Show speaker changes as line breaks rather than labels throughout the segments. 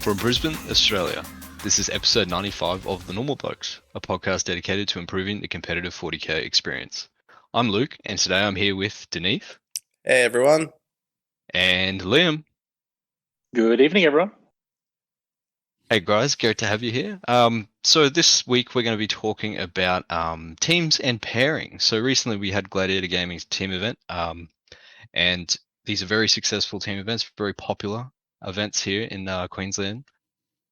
From Brisbane, Australia, this is episode 95 of The Normal Blokes, a podcast dedicated to improving the competitive 40k experience. I'm Luke, and today I'm here with Denise.
Hey everyone.
And Liam.
Good evening, everyone.
Hey guys, great to have you here. So this week we're going to be talking about teams and pairing. So recently we had Gladiator Gaming's team event, and these are very successful team events, very popular events here in Queensland.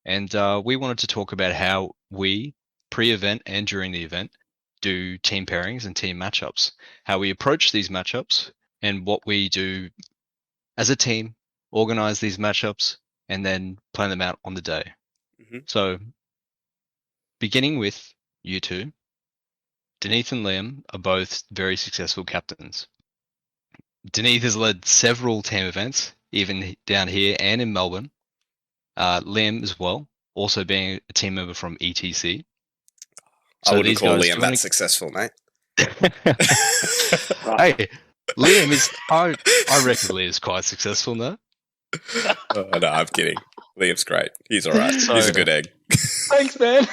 And we wanted to talk about how we, pre-event and during the event, do team pairings and team matchups, how we approach these matchups, and what we do as a team, organize these matchups, and then plan them out on the day. Mm-hmm. So, beginning with you two, Denise and Liam are both very successful captains. Denise has led several team events, even down here and in Melbourne. Liam as well, also being a team member from ETC.
So I wouldn't call Liam that successful, mate.
Hey, Liam is, I reckon Liam's quite successful, no?
No, I'm kidding. Liam's great. He's all right. He's a good egg.
Thanks, man.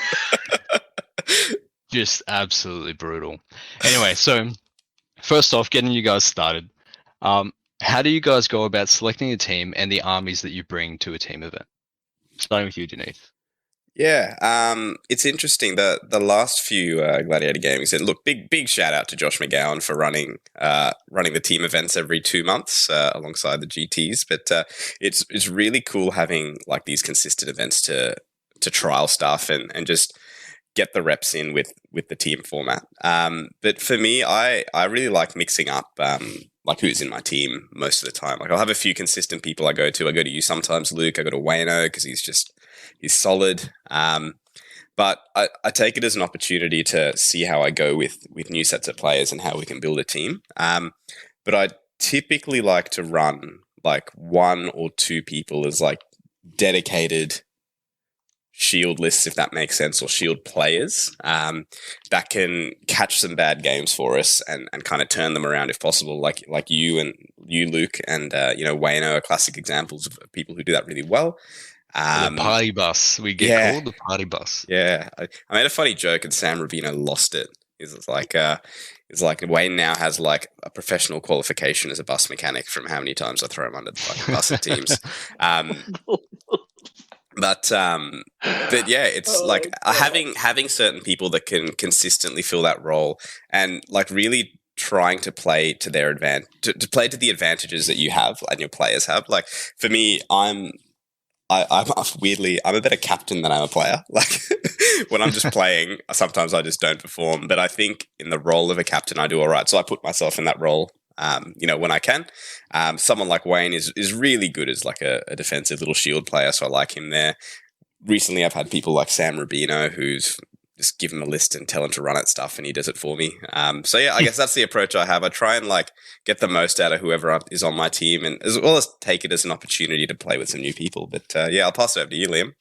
Just absolutely brutal. Anyway, so first off, getting you guys started. How do you guys go about selecting a team and the armies that you bring to a team event? Starting with you, Denise.
Yeah, it's interesting. The last few Gladiator games, and look, big shout out to Josh Mcgowan for running the team events every 2 months alongside the GTs. But it's really cool having like these consistent events to trial stuff and just get the reps in with the team format. But for me, I really like mixing up like who's in my team most of the time. Like I'll have a few consistent people I go to. I go to you sometimes, Luke. I go to Wayno because he's solid. But I take it as an opportunity to see how I go with new sets of players and how we can build a team. But I typically like to run like 1 or 2 people as like dedicated shield lists, if that makes sense, or shield players that can catch some bad games for us and kind of turn them around if possible, like you, Luke, and Wayno are classic examples of people who do that really well.
The party bus. We get called the party bus.
Yeah. I made a funny joke and Sam Rubino lost it. It's like Wayne now has like a professional qualification as a bus mechanic from how many times I throw him under the fucking bus at teams. But yeah, it's having certain people that can consistently fill that role and like really trying to play to their to play to the advantages that you have and your players have. Like for me, I'm a better captain than I'm a player. Like when I'm just playing, sometimes I just don't perform. But I think in the role of a captain, I do all right. So I put myself in that role. When I can. Someone like Wayne is really good as like a defensive little shield player, so I like him there. Recently, I've had people like Sam Rubino, who's just give him a list and tell him to run at stuff, and he does it for me. So yeah, I guess that's the approach I have. I try and like get the most out of whoever is on my team, and as well as take it as an opportunity to play with some new people. But yeah, I'll pass it over to you, Liam,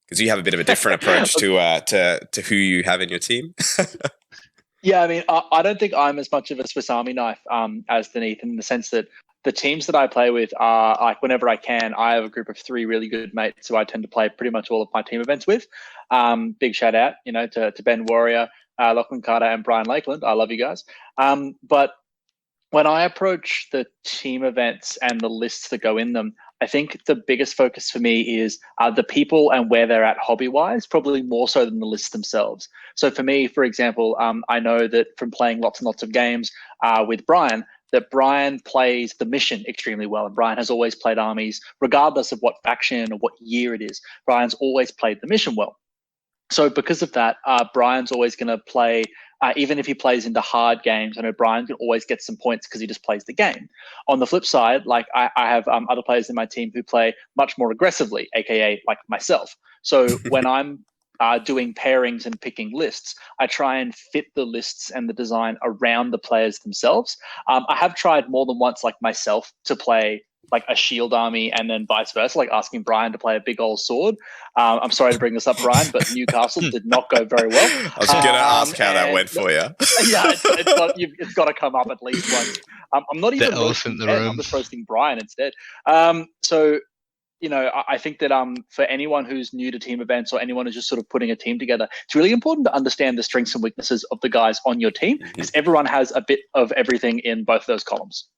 because you have a bit of a different approach to who you have in your team.
Yeah, I mean, I don't think I'm as much of a Swiss Army knife as Denise, in the sense that the teams that I play with are like whenever I can, I have a group of 3 really good mates who I tend to play pretty much all of my team events with. Big shout out, to Ben Warrior, Lachlan Carter, and Brian Lakeland. I love you guys. But when I approach the team events and the lists that go in them, I think the biggest focus for me is the people and where they're at hobby-wise, probably more so than the lists themselves. So for me, for example, I know that from playing lots and lots of games with Brian, that Brian plays the mission extremely well. And Brian has always played armies, regardless of what faction or what year it is. Brian's always played the mission well. So because of that, Brian's always going to play, even if he plays into hard games. I know Brian can always get some points because he just plays the game. On the flip side, like I have other players in my team who play much more aggressively, aka like myself. So when I'm doing pairings and picking lists, I try and fit the lists and the design around the players themselves. I have tried more than once, like myself, to play like a shield army and then vice versa, like asking Brian to play a big old sword. I'm sorry to bring this up, Brian, but Newcastle did not go very well.
I was going to ask how that went for you.
Yeah, it's got to come up at least once. I'm not even roasting Ed, I'm just roasting Brian instead. So I think that for anyone who's new to team events or anyone who's just sort of putting a team together, it's really important to understand the strengths and weaknesses of the guys on your team, because everyone has a bit of everything in both those columns.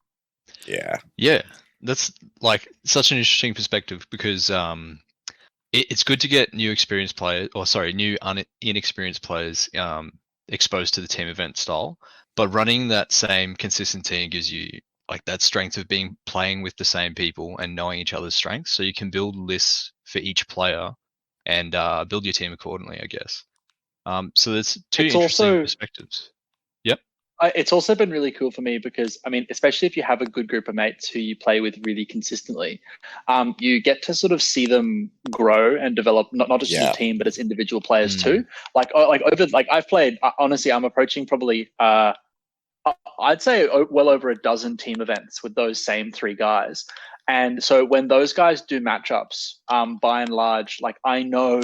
Yeah, that's like such an interesting perspective, because it's good to get new experienced players, inexperienced players exposed to the team event style, but running that same consistent team gives you like that strength of playing with the same people and knowing each other's strengths, so you can build lists for each player and build your team accordingly, I guess. So there's two interesting perspectives. Yep.
It's also been really cool for me because, I mean, especially if you have a good group of mates who you play with really consistently, you get to sort of see them grow and develop, not just as a team, but as individual players too. I've played, honestly, I'm approaching probably, I'd say well over a dozen team events with those same three guys. And so when those guys do matchups, by and large, like I know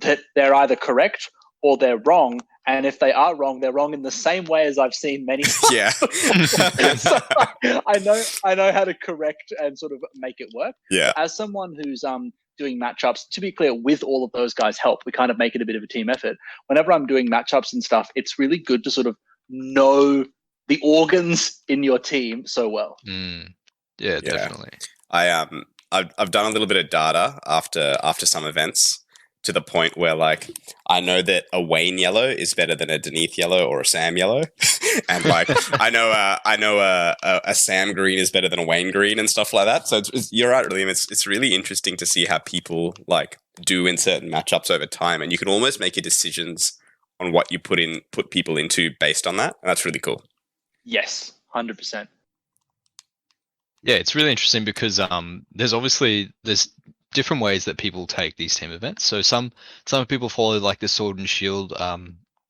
that they're either correct or they're wrong. And if they are wrong, they're wrong in the same way as I've seen many times. So I know how to correct and sort of make it work.
Yeah.
As someone who's doing matchups, to be clear, with all of those guys' help, we kind of make it a bit of a team effort. Whenever I'm doing matchups and stuff, it's really good to sort of know the organs in your team so well.
Yeah, definitely.
I've done a little bit of data after some events, to the point where like I know that a Wayne yellow is better than a Deneth yellow or a Sam yellow, and like I know a Sam green is better than a Wayne green and stuff like that. So you're right, William. It's really interesting to see how people like do in certain matchups over time, and you can almost make your decisions on what you put people into based on that. And that's really cool.
Yes, 100%.
Yeah, it's really interesting because there's different ways that people take these team events. So some people follow like the sword and shield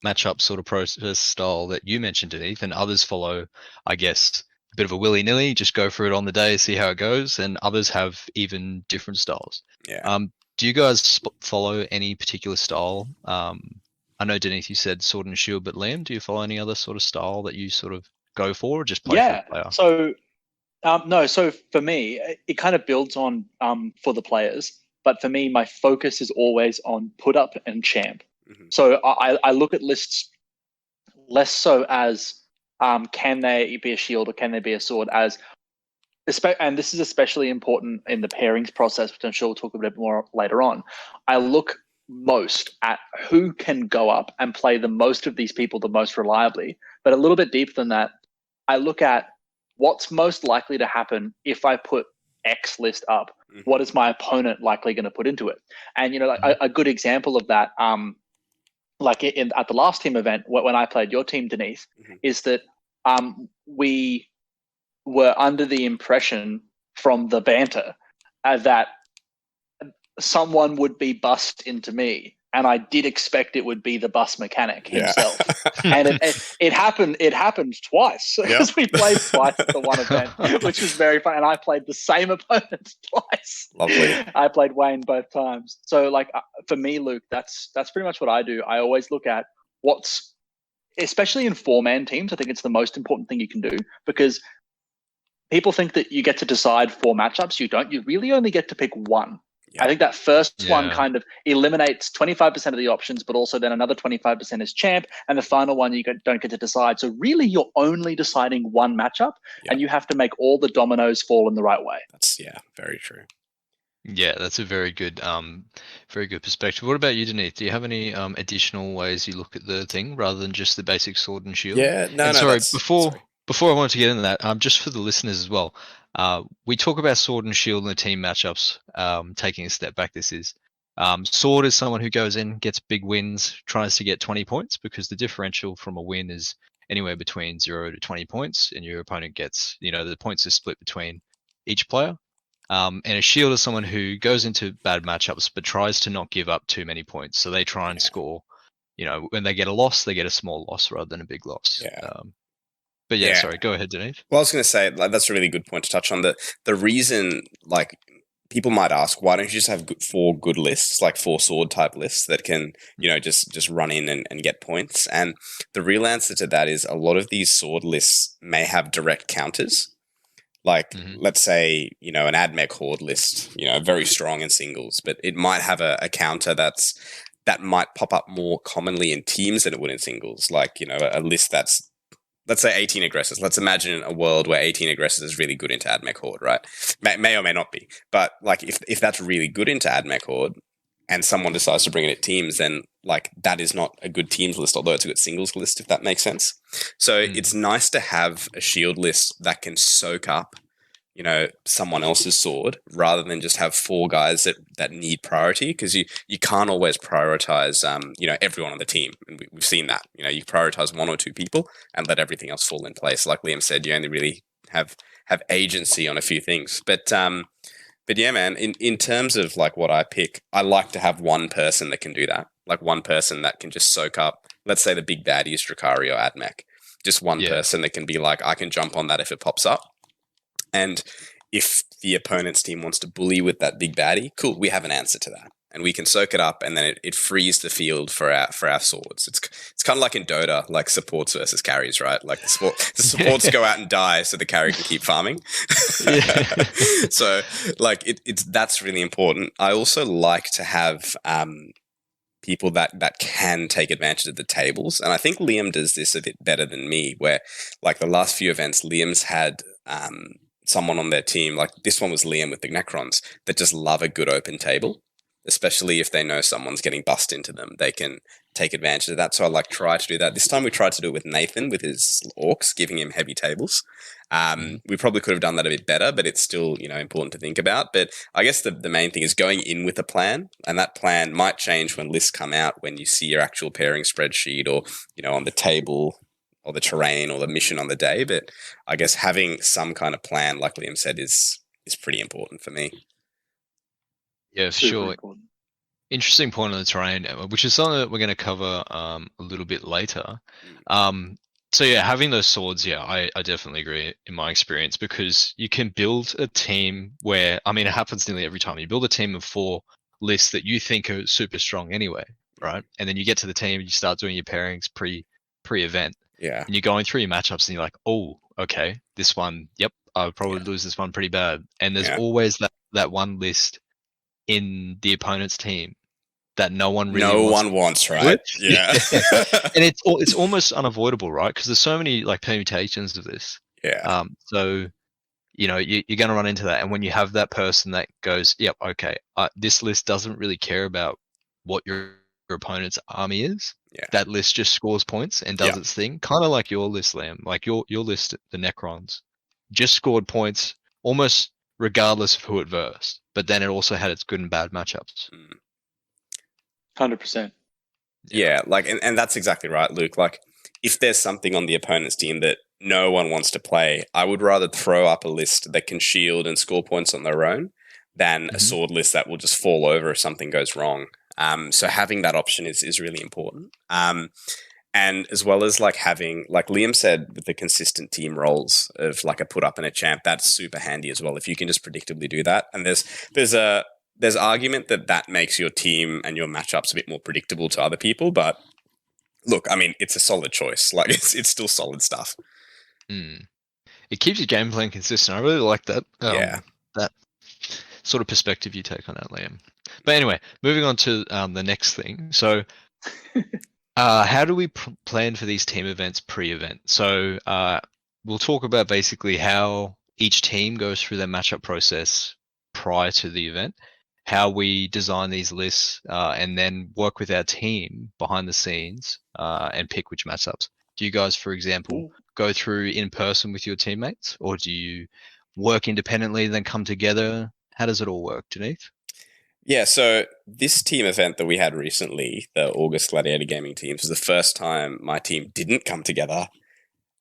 matchup sort of process style that you mentioned, Denise, and others follow, I guess, a bit of a willy-nilly, just go for it on the day, see how it goes, and others have even different styles.
Yeah.
Do you guys follow any particular style? I know, Denise, you said sword and shield, but Liam, do you follow any other sort of style that you sort of go for, or just play for the player?
So no, so for me, it kind of builds on for the players. But for me, my focus is always on put up and champ. So I look at lists less so as can they be a shield or can they be a sword, as and this is especially important in the pairings process, which I'm sure we'll talk a bit more later on. I look most at who can go up and play the most of these people the most reliably. But a little bit deeper than that, I look at what's most likely to happen if I put X list up. What is my opponent likely going to put into it? And like a good example of that, like at the last team event when I played your team, Denise, is that we were under the impression from the banter that someone would be bussed into me, and I did expect it would be the bus mechanic himself. And it happened twice, because we played twice at the one event, which was very fun. And I played the same opponent twice.
Lovely.
I played Wayne both times. So like for me, Luke, that's pretty much what I do. I always look at especially in 4-man teams, I think it's the most important thing you can do, because people think that you get to decide 4 matchups. You don't. You really only get to pick one. I think that first one kind of eliminates 25% of the options, but also then another 25% is champ, and the final one you don't get to decide. So really, you're only deciding one matchup, and you have to make all the dominoes fall in the right way.
That's very true.
Yeah, that's a very good perspective. What about you, Denise? Do you have any additional ways you look at the thing rather than just the basic sword and shield?
Yeah,
Before I wanted to get into that, just for the listeners as well, we talk about sword and shield in the team matchups. Taking a step back, this is sword is someone who goes in, gets big wins, tries to get 20 points, because the differential from a win is anywhere between 0 to 20 points, and your opponent gets, the points are split between each player. And a shield is someone who goes into bad matchups but tries to not give up too many points. So they try and score, when they get a loss, they get a small loss rather than a big loss. But sorry, go ahead, Denise.
Well, I was going to say, like, that's a really good point to touch on. The reason, like, people might ask, why don't you just have 4 good lists, like 4 sword type lists that can, just run in and get points? And the real answer to that is a lot of these sword lists may have direct counters. Like,
Mhm.
let's say, an AdMech Horde list, very strong in singles, but it might have a counter that might pop up more commonly in teams than it would in singles. Like, a list that's, let's say 18 aggressors. Let's imagine a world where 18 aggressors is really good into AdMech Horde, right? May or may not be. But like, if that's really good into AdMech Horde, and someone decides to bring it at teams, then like that is not a good teams list, although it's a good singles list, if that makes sense. So it's nice to have a shield list that can soak up, someone else's sword rather than just have 4 guys that need priority, because you can't always prioritize, everyone on the team. And we've seen that, you prioritize 1 or 2 people and let everything else fall in place. Like Liam said, you only really have agency on a few things. But yeah, man, in terms of like what I pick, I like to have one person that can do that. Like one person that can just soak up, let's say the big baddie is Drakari or AdMech. Just one person that can be like, I can jump on that if it pops up. And if the opponent's team wants to bully with that big baddie, cool, we have an answer to that. And we can soak it up, and then it frees the field for our swords. It's kind of like in Dota, like supports versus carries, right? Like the supports go out and die so the carry can keep farming. So like that's really important. I also like to have people that can take advantage of the tables, and I think Liam does this a bit better than me. Where like the last few events, Liam's had someone on their team, like this one was Liam with the Necrons, that just love a good open table. Especially if they know someone's getting bust into them, they can take advantage of that. So I like try to do that. This time we tried to do it with Nathan with his orcs, giving him heavy tables. We probably could have done that a bit better, but it's still, important to think about. But I guess the main thing is going in with a plan, and that plan might change when lists come out, when you see your actual pairing spreadsheet or, on the table or the terrain or the mission on the day. But I guess having some kind of plan, like Liam said, is pretty important for me.
Yeah, for sure.
Important.
Interesting point on the terrain, which is something that we're going to cover a little bit later. So yeah, having those swords, I definitely agree in my experience, because you can build a team where, I mean, it happens nearly every time. You build a team of 4 lists that you think are super strong anyway, right? And then you get to the team and you start doing your pairings pre-event.
Yeah.
And you're going through your matchups and you're like, oh, okay, this one, yep, I'll probably lose this one pretty bad. And there's always that one list in the opponent's team that no one
wants, right? Yeah.
And it's almost unavoidable, right? Because there's so many like permutations of this.
Yeah.
So you're going to run into that, and when you have that person that goes, yep, okay, this list doesn't really care about what your opponent's army is.
Yeah.
That list just scores points and does its thing, kind of like your list, Liam. Like your list, the Necrons, just scored points almost regardless of who it versed. But then it also had its good and bad matchups.
100%.
Yeah, like, and that's exactly right, Luke. Like, if there's something on the opponent's team that no one wants to play, I would rather throw up a list that can shield and score points on their own than a sword list that will just fall over if something goes wrong. So having that option is really important. And as well as like having, like Liam said, with the consistent team roles of like a put up and a champ, that's super handy as well. If you can just predictably do that. And there's argument that makes your team and your matchups a bit more predictable to other people. But look, I mean, it's a solid choice. Like it's still solid stuff.
It keeps your game plan consistent. I really like that. That sort of perspective you take on that, Liam. But anyway, moving on to the next thing. So how do we plan for these team events pre-event? So we'll talk about basically how each team goes through their matchup process prior to the event, how we design these lists, and then work with our team behind the scenes and pick which matchups. Do you guys, for example, go through in person with your teammates, or do you work independently then come together? How does it all work, Denise?
Yeah, so this team event that we had recently, the August Gladiator Gaming Teams, was the first time my team didn't come together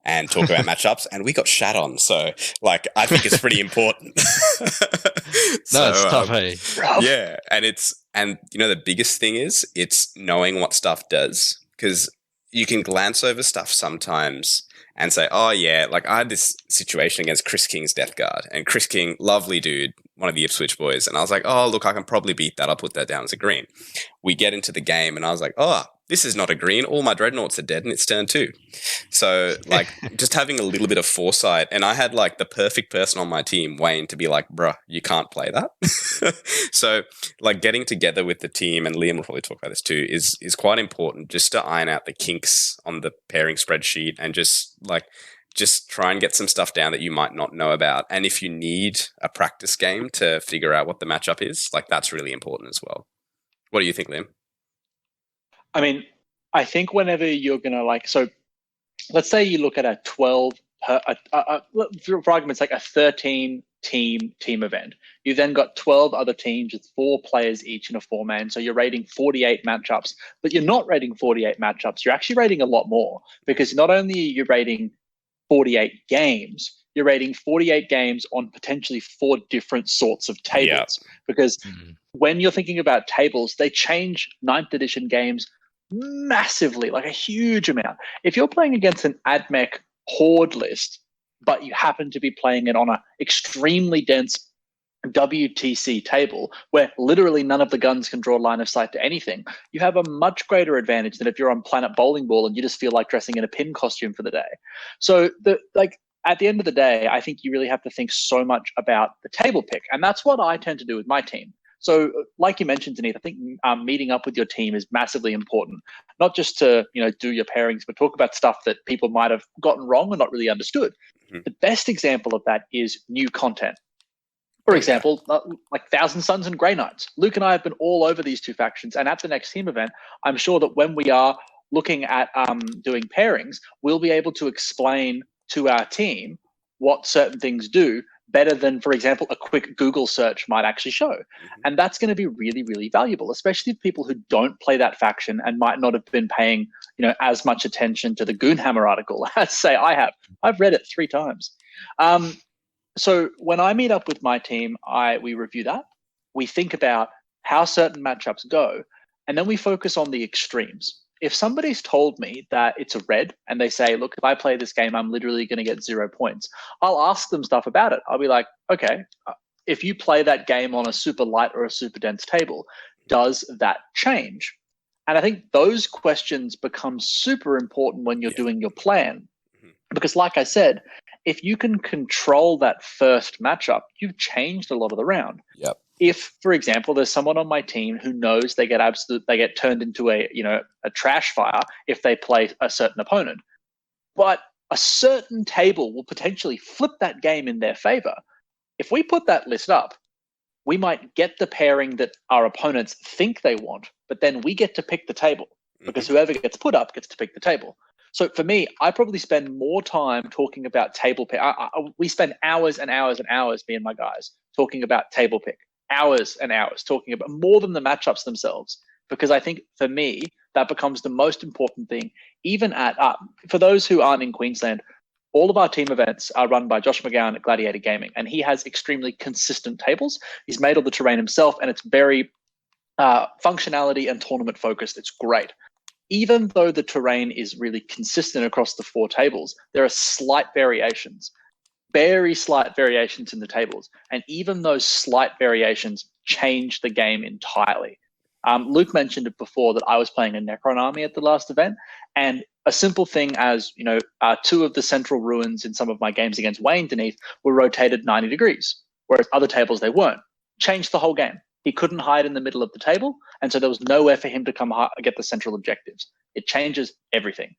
and talk about matchups, and we got shat on. So, like, I think it's pretty important.
No, it's tough, hey?
Yeah, and the biggest thing is it's knowing what stuff does, because you can glance over stuff sometimes and say, oh yeah, like I had this situation against Chris King's Death Guard, and Chris King, lovely dude, one of the Ipswich boys, and I was like, oh look, I can probably beat that. I'll put that down as a green. We get into the game, and I was like, oh, this is not a green. All my dreadnoughts are dead and it's turn 2. So, like, just having a little bit of foresight. And I had, like, the perfect person on my team, Wayne, to be like, bruh, you can't play that. So, like, getting together with the team, and Liam will probably talk about this too, is quite important just to iron out the kinks on the pairing spreadsheet and just try and get some stuff down that you might not know about. And if you need a practice game to figure out what the matchup is, like, that's really important as well. What do you think, Liam?
I mean, I think whenever you're going to so let's say you look at a 12, for argument's like a 13 team event. You've then got 12 other teams with 4 players each in a 4-man. So you're rating 48 matchups, but you're not rating 48 matchups. You're actually rating a lot more, because not only are you rating 48 games, you're rating 48 games on potentially 4 different sorts of tables. Because when you're thinking about tables, they change 9th edition games massively, like a huge amount. If you're playing against an AdMech horde list, but you happen to be playing it on an extremely dense WTC table where literally none of the guns can draw line of sight to anything, you have a much greater advantage than if you're on Planet Bowling Ball and you just feel like dressing in a pin costume for the day. So at the end of the day, I think you really have to think so much about the table pick. And that's what I tend to do with my team. So like you mentioned, Denise, I think meeting up with your team is massively important, not just to do your pairings, but talk about stuff that people might have gotten wrong or not really understood. The best example of that is new content. For example, like Thousand Suns and Grey Knights. Luke and I have been all over these 2 factions, and at the next team event, I'm sure that when we are looking at doing pairings, we'll be able to explain to our team what certain things do better than, for example, a quick Google search might actually show. And that's going to be really, really valuable, especially for people who don't play that faction and might not have been paying, as much attention to the Goonhammer article as, say, I have. I've read it 3 times. So when I meet up with my team, we review that. We think about how certain matchups go, and then we focus on the extremes. If somebody's told me that it's a red and they say, look, if I play this game, I'm literally going to get 0 points, I'll ask them stuff about it. I'll be like, okay, if you play that game on a super light or a super dense table, does that change? And I think those questions become super important when you're doing your plan. Because like I said, if you can control that first matchup, you've changed a lot of the round. If, for example, there's someone on my team who knows they get turned into a trash fire if they play a certain opponent, but a certain table will potentially flip that game in their favor. If we put that list up, we might get the pairing that our opponents think they want, but then we get to pick the table, because whoever gets put up gets to pick the table. So for me, I probably spend more time talking about table pick. We spend hours and hours and hours, me and my guys, talking about table pick. Hours and hours talking about more than the matchups themselves, because I think for me that becomes the most important thing. Even for those who aren't in Queensland, all of our team events are run by Josh Mcgowan at Gladiator Gaming, and he has extremely consistent tables. He's made all the terrain himself, and it's very functionality and tournament focused. It's great. Even though the terrain is really consistent across the 4 tables, there are slight variations. Very slight variations in the tables, and even those slight variations change the game entirely. Luke mentioned it before that I was playing a Necron army at the last event, and a simple thing as 2 of the central ruins in some of my games against Wayne Denise were rotated 90 degrees, whereas other tables they weren't. Changed the whole game. He couldn't hide in the middle of the table, and so there was nowhere for him to come get the central objectives. It changes everything.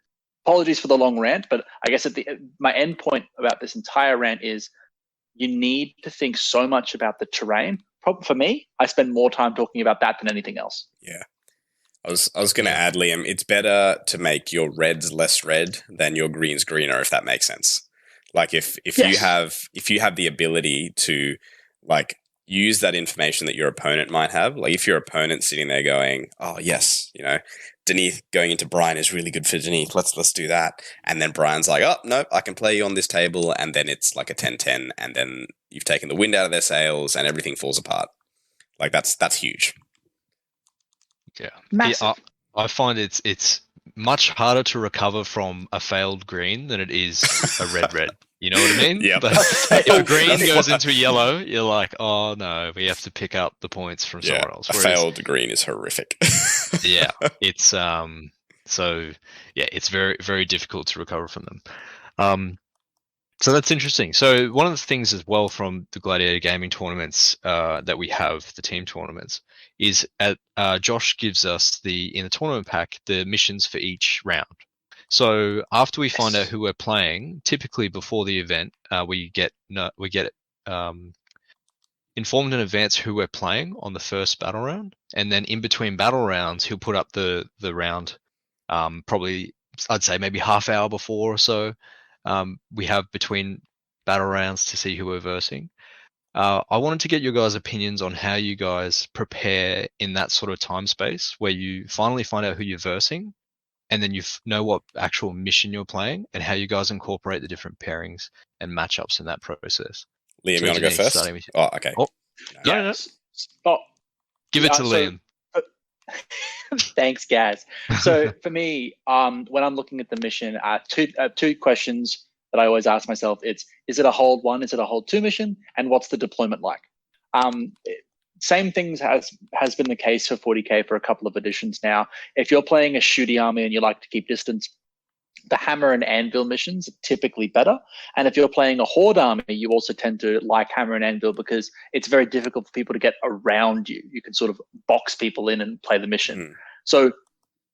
Apologies for the long rant, but I guess my end point about this entire rant is you need to think so much about the terrain. Probably for me, I spend more time talking about that than anything else.
Yeah. I was going to add, Liam, it's better to make your reds less red than your greens greener, if that makes sense. Like if you have the ability to use that information that your opponent might have, like if your opponent's sitting there going, oh yes, Denise going into Brian is really good for Denise. Let's do that. And then Brian's like, oh, no, I can play you on this table. And then it's like a 10-10. And then you've taken the wind out of their sails and everything falls apart. Like that's huge.
Yeah.
Massive.
I find it's much harder to recover from a failed green than it is a red. You know what I mean?
Yeah.
But if a green goes into a yellow, you're like, oh no, we have to pick up the points from somewhere else.
A failed green is horrific.
Yeah, it's So yeah, it's very, very difficult to recover from them. So that's interesting. So one of the things as well from the Gladiator Gaming tournaments that we have, the team tournaments, is Josh gives us in the tournament pack the missions for each round. So after we find out who we're playing, typically before the event, we get informed in advance who we're playing on the first battle round, and then in between battle rounds, he'll put up the round, probably I'd say maybe half hour before or so. We have between battle rounds to see who we're versing. I wanted to get your guys' opinions on how you guys prepare in that sort of time space where you finally find out who you're versing, and then you know what actual mission you're playing, and how you guys incorporate the different pairings and matchups in that process.
Liam,
So
you want to go first? Oh, okay.
Oh, no. Give it to Liam.
Thanks, Gaz. So for me, when I'm looking at the mission, two questions that I always ask myself: is it a hold 1? Is it a hold 2 mission? And what's the deployment like? Same things has been the case for 40k for a couple of editions now. If you're playing a shooty army and you like to keep distance, the hammer and anvil missions are typically better. And if you're playing a horde army, you also tend to like hammer and anvil because it's very difficult for people to get around you. You can sort of box people in and play the mission.
Mm.
So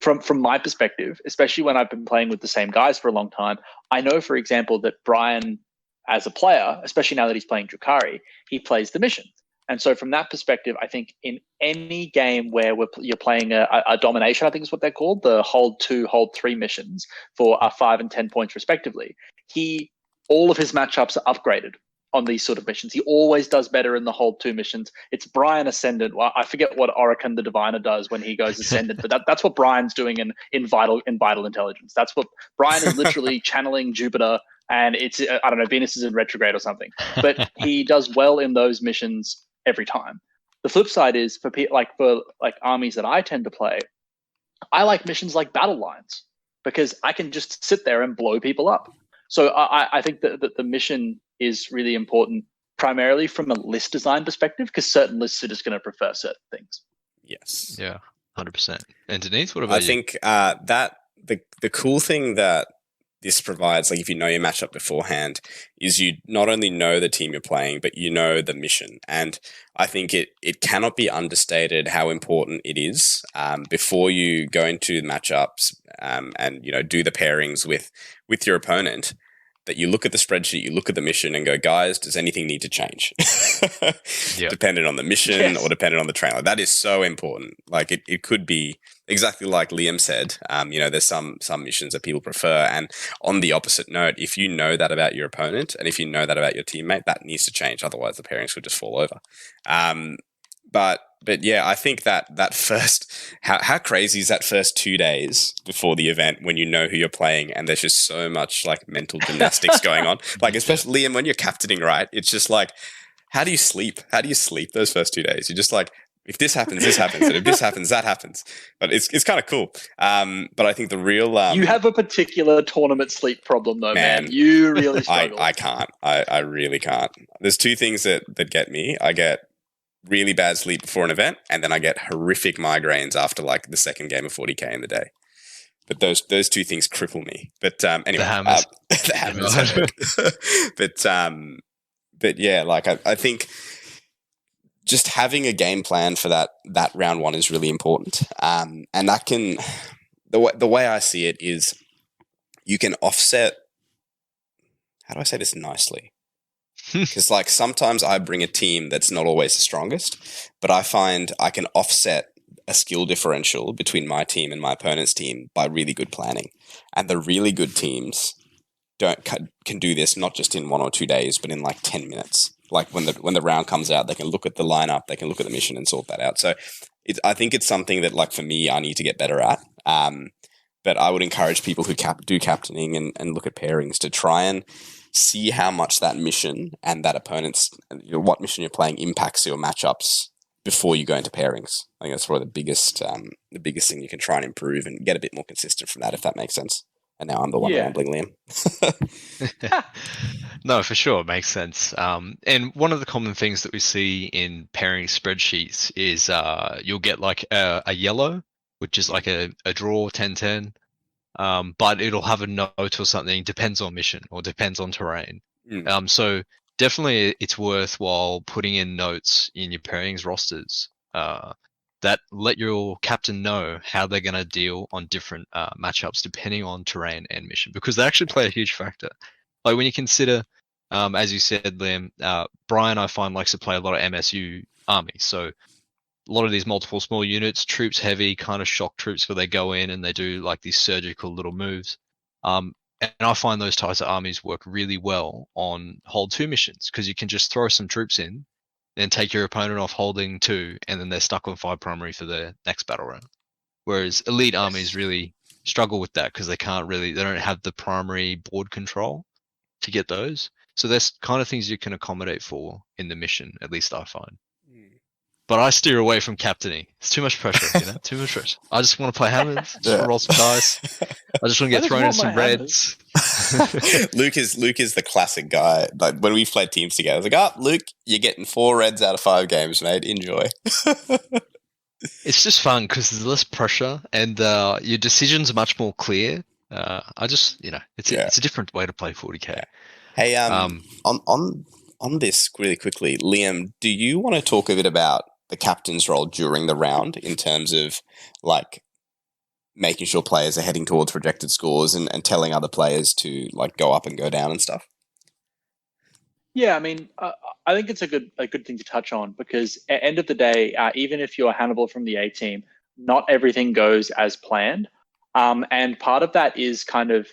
from my perspective, especially when I've been playing with the same guys for a long time, I know, for example, that Brian, as a player, especially now that he's playing Drukhari, he plays the mission. And so from that perspective, I think in any game where you're playing a domination, I think is what they're called, the hold 2, hold 3 missions for 5 and 10 points respectively, all of his matchups are upgraded on these sort of missions. He always does better in the hold 2 missions. It's Brian Ascendant. Well, I forget what Orican the Diviner does when he goes Ascendant, but that's what Brian's doing in Vital Intelligence. That's what Brian is literally channeling Jupiter, and it's, I don't know, Venus is in retrograde or something. But he does well in those missions every time. The flip side is for armies that I tend to play, I like missions like battle lines because I can just sit there and blow people up. So I think that the mission is really important, primarily from a list design perspective, because certain lists are just going to prefer certain things.
Yes.
Yeah, 100%. And Denise, what about you?
I think that the cool thing that this provides, like if you know your matchup beforehand, is you not only know the team you're playing, but you know the mission. And I think it cannot be understated how important it is before you go into matchups and do the pairings with your opponent, that you look at the spreadsheet, you look at the mission and go, guys, does anything need to change?
Yep.
Dependent on the mission or dependent on the trainer. That is so important. Like it could be exactly like Liam said, there's some missions that people prefer. And on the opposite note, if you know that about your opponent and if you know that about your teammate, that needs to change. Otherwise the pairings would just fall over. But yeah, I think that first, how crazy is that first 2 days before the event when you know who you're playing and there's just so much like mental gymnastics going on? Like, especially Liam, when you're captaining, right? It's just like, how do you sleep? How do you sleep those first 2 days? You're just like, if this happens, this happens. And if this happens, that happens. But it's kind of cool. But I think the real...
you have a particular tournament sleep problem though, man. You really struggle.
I can't. I really can't. There's 2 things that get me. I get really bad sleep before an event, and then I get horrific migraines after like the second game of 40k in the day. But those 2 things cripple me. But anyway, the hammers. But yeah, like I think just having a game plan for that round 1 is really important. And that can, the way I see it is, you can offset. How do I say this nicely? Because like sometimes I bring a team that's not always the strongest, but I find I can offset a skill differential between my team and my opponent's team by really good planning. And the really good teams can do this not just in 1 or 2 days, but in like 10 minutes. Like when the round comes out, they can look at the lineup, they can look at the mission and sort that out. So I think it's something that, like, for me, I need to get better at. But I would encourage people who do captaining and look at pairings to try and see how much that mission and that opponent's, what mission you're playing impacts your matchups before you go into pairings. I think that's probably the biggest thing you can try and improve and get a bit more consistent from that, if that makes sense. And now I'm the one rambling, Liam.
No, for sure. It makes sense. And one of the common things that we see in pairing spreadsheets is you'll get like a yellow, which is like a draw 10-10, but it'll have a note or something, depends on mission or depends on terrain. So definitely it's worthwhile putting in notes in your pairings rosters that let your captain know how they're going to deal on different matchups depending on terrain and mission, because they actually play a huge factor. Like when you consider, as you said, Liam, Brian, I find, likes to play a lot of MSU armies. So a lot of these multiple small units, troops heavy, kind of shock troops where they go in and they do like these surgical little moves. And I find those types of armies work really well on hold 2 missions, because you can just throw some troops in, then take your opponent off holding 2, and then they're stuck on 5 primary for the next battle round. Whereas elite armies really struggle with that because they don't have the primary board control to get those. So there's kind of things you can accommodate for in the mission, at least I find. But I steer away from captaining. It's too much pressure, too much pressure. I just want to play hammers, just want to roll some dice. I just want to get thrown in some reds.
Luke is the classic guy. Like when we've played teams together, it's like, Luke, you're getting 4 reds out of 5 games, mate. Enjoy.
It's just fun because there's less pressure and your decisions are much more clear. It's a different way to play 40k.
Yeah. Hey, on this really quickly, Liam, do you want to talk a bit about the captain's role during the round in terms of like making sure players are heading towards projected scores and telling other players to like go up and go down and stuff?
Yeah, I mean, I think it's a good thing to touch on, because at the end of the day, even if you're Hannibal from the A team, not everything goes as planned. And part of that is kind of,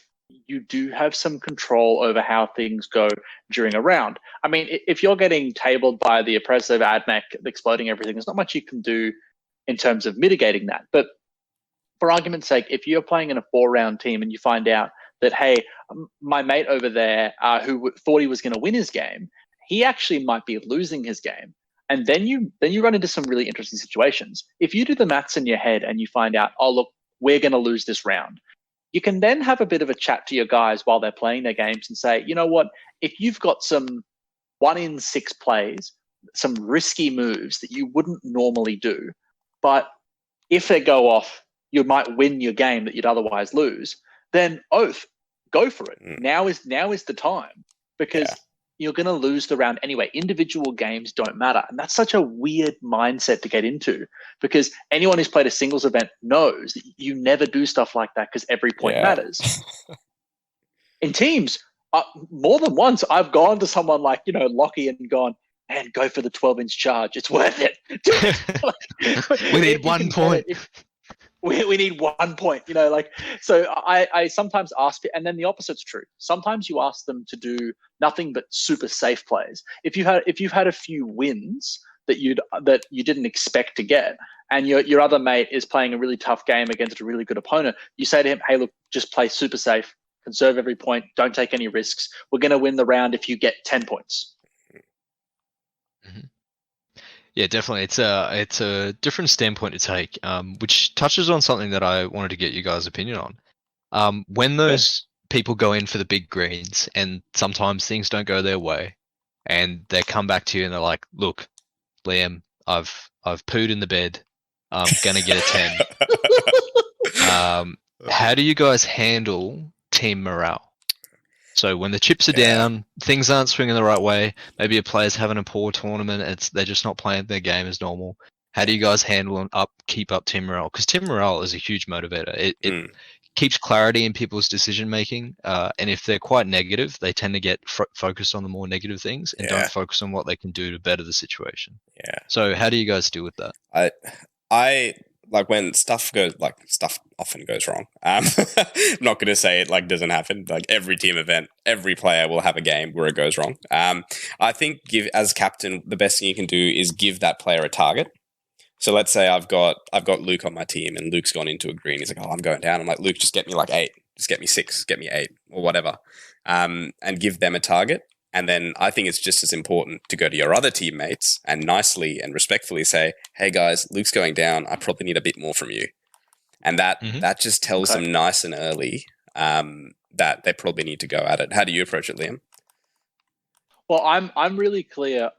you do have some control over how things go during a round. I mean, if you're getting tabled by the oppressive AdMech exploding everything, there's not much you can do in terms of mitigating that. But for argument's sake, if you're playing in a 4-round team and you find out that, hey, my mate over there who thought he was going to win his game, he actually might be losing his game. And then you run into some really interesting situations. If you do the maths in your head and you find out, oh, look, we're going to lose this round, you can then have a bit of a chat to your guys while they're playing their games and say, you know what, if you've got some 1 in 6 plays, some risky moves that you wouldn't normally do, but if they go off, you might win your game that you'd otherwise lose, then go for it. Now is the time, because you're going to lose the round anyway. Individual games don't matter. And that's such a weird mindset to get into, because anyone who's played a singles event knows that you never do stuff like that because every point matters. In teams, more than once, I've gone to someone like, Lockie and gone, man, go for the 12-inch charge. It's worth it.
We need 1 point.
We need 1 point, so I sometimes ask, and then the opposite's true. Sometimes you ask them to do nothing but super safe plays. If you've had a few wins that you didn't expect to get, and your other mate is playing a really tough game against a really good opponent, you say to him, hey, look, just play super safe, conserve every point, don't take any risks. We're going to win the round if you get 10 points.
Mm-hmm. Yeah, definitely. It's a different standpoint to take, which touches on something that I wanted to get you guys' opinion on. When those people go in for the big greens and sometimes things don't go their way, and they come back to you and they're like, "Look, Liam, I've pooed in the bed. I'm gonna get a 10." How do you guys handle team morale? So when the chips are down, things aren't swinging the right way, maybe a player's having a poor tournament, they're just not playing their game as normal. How do you guys handle and keep up team morale? Because team morale is a huge motivator. It keeps clarity in people's decision making, and if they're quite negative, they tend to get focused on the more negative things and don't focus on what they can do to better the situation. Yeah. So how do you guys deal with that?
I like when stuff often goes wrong. I'm not going to say it doesn't happen. Like every team event, every player will have a game where it goes wrong. I think as captain, the best thing you can do is give that player a target. So let's say I've got Luke on my team and Luke's gone into a green. He's like, oh, I'm going down. I'm like, Luke, just get me 8, just get me 6, get me 8 or whatever. And give them a target. And then I think it's just as important to go to your other teammates and nicely and respectfully say, hey guys, Luke's going down. I probably need a bit more from you. And that just tells them nice and early that they probably need to go at it. How do you approach it, Liam?
Well, I'm really clear,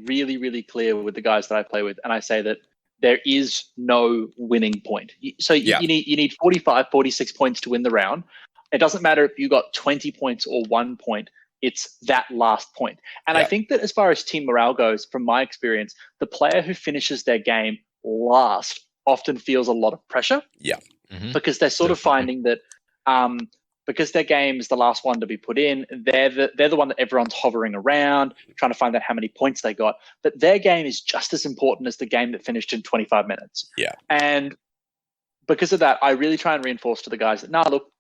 really, really clear with the guys that I play with. And I say that there is no winning point. So you need 45, 46 points to win the round. It doesn't matter if you got 20 points or 1 point. It's that last point. And I think that as far as team morale goes, from my experience, the player who finishes their game last often feels a lot of pressure.
Yeah.
Because they're sort of finding that because their game is the last one to be put in, they're the one that everyone's hovering around, trying to find out how many points they got. But their game is just as important as the game that finished in 25 minutes.
Yeah.
And because of that, I really try and reinforce to the guys that, look,